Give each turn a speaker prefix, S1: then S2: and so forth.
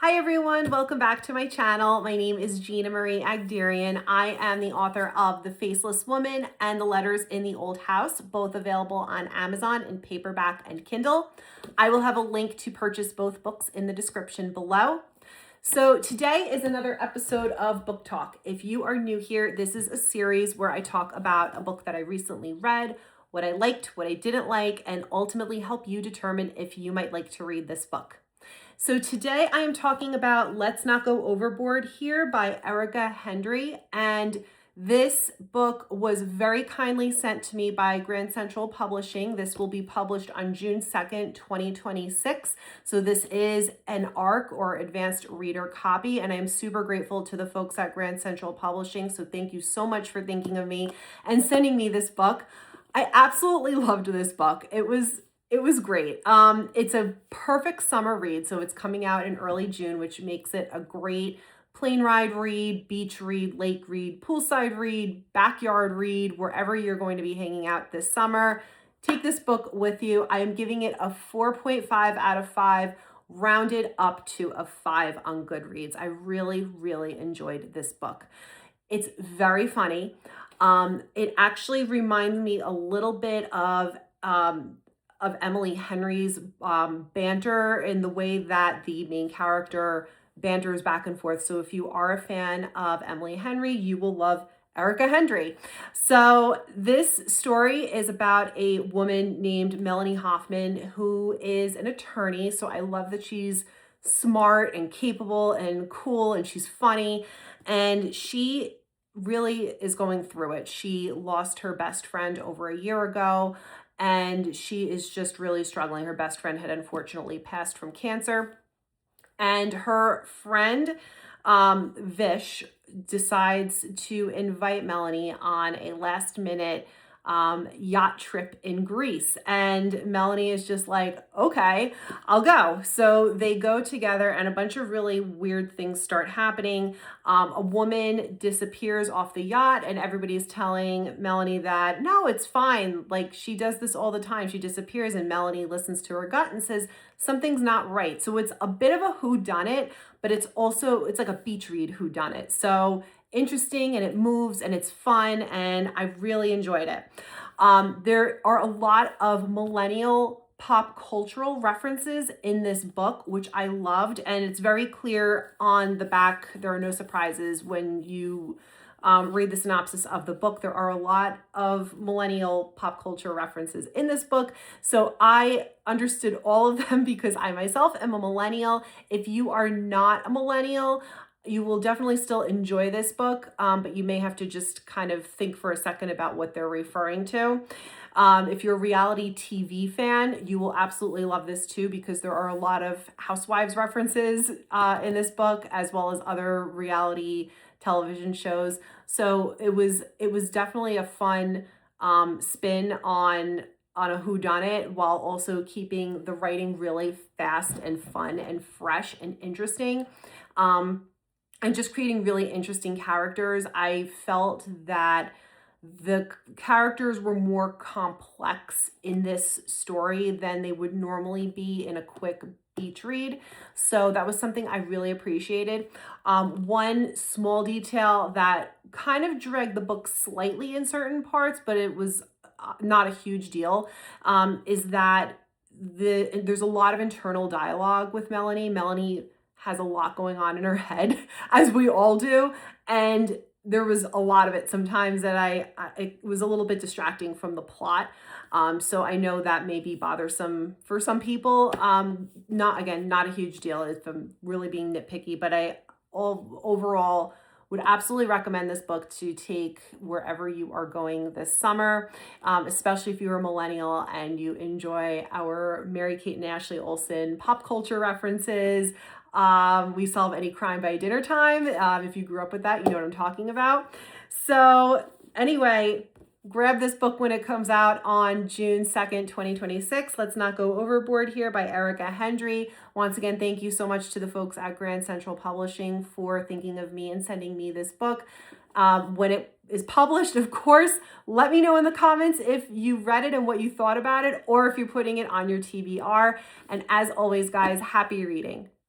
S1: Hi everyone, welcome back to my channel. My name is Gina Marie Agderian. I am the author of The Faceless Woman and The Letters in the Old House, both available on Amazon in paperback and Kindle. I will have a link to purchase both books in the description below. So today is another episode of Book Talk. If you are new here, this is a series where I talk about a book that I recently read, what I liked, what I didn't like, and ultimately help you determine if you might like to read this book. So today I am talking about Let's Not Go Overboard here by Erica Hendry. And this book was very kindly sent to me by Grand Central Publishing. This will be published on June 2nd, 2026. So this is an ARC or advanced reader copy. And I'm super grateful to the folks at Grand Central Publishing. So thank you so much for thinking of me and sending me this book. I absolutely loved this book. It was great. It's a perfect summer read. So it's coming out in early June, which makes it a great plane ride read, beach read, lake read, poolside read, backyard read, wherever you're going to be hanging out this summer. Take this book with you. I am giving it a 4.5 out of 5, rounded up to a 5 on Goodreads. I really, really enjoyed this book. It's very funny. It actually reminds me a little bit of Emily Henry's banter in the way that the main character banters back and forth. So if you are a fan of Emily Henry, you will love Erica Hendry. So this story is about a woman named Melanie Hoffman, who is an attorney. So I love that she's smart and capable and cool, and she's funny. And she really is going through it. She lost her best friend over a year ago, and she is just really struggling. Her best friend had unfortunately passed from cancer. And her friend, Vish, decides to invite Melanie on a last minute yacht trip in Greece. And Melanie is just like, okay, I'll go. So they go together and a bunch of really weird things start happening. A woman disappears off the yacht and everybody's telling Melanie that, no, it's fine. Like, she does this all the time. She disappears, and Melanie listens to her gut and says, something's not right. So it's a bit of a whodunit, but it's like a beach read whodunit. So interesting, and it moves, and it's fun, and I really enjoyed it. There are a lot of millennial pop cultural references in this book, which I loved, and it's very clear on the back. There are no surprises when you read the synopsis of the book. There are a lot of millennial pop culture references in this book. So I understood all of them because I myself am a millennial. If you are not a millennial, you will definitely still enjoy this book, but you may have to just kind of think for a second about what they're referring to. If you're a reality TV fan, you will absolutely love this too, because there are a lot of housewives references in this book, as well as other reality television shows. So it was definitely a fun spin on a whodunit, while also keeping the writing really fast and fun and fresh and interesting. And just creating really interesting characters. I felt that the characters were more complex in this story than they would normally be in a quick beach read. So that was something I really appreciated. One small detail that kind of dragged the book slightly in certain parts, but it was not a huge deal, is that there's a lot of internal dialogue with Melanie. Melanie has a lot going on in her head, as we all do. And there was a lot of it sometimes that it was a little bit distracting from the plot. So I know that may be bothersome for some people. Not a huge deal if I'm really being nitpicky, but overall would absolutely recommend this book to take wherever you are going this summer, especially if you're a millennial and you enjoy our Mary-Kate and Ashley Olsen pop culture references. We Solve Any Crime by Dinner Time. If you grew up with that, you know what I'm talking about. So anyway, grab this book when it comes out on June 2nd, 2026. Let's Not Go Overboard here by Erica Hendry. Once again, thank you so much to the folks at Grand Central Publishing for thinking of me and sending me this book. When it is published, of course, let me know in the comments if you read it and what you thought about it, or if you're putting it on your TBR. And as always, guys, happy reading.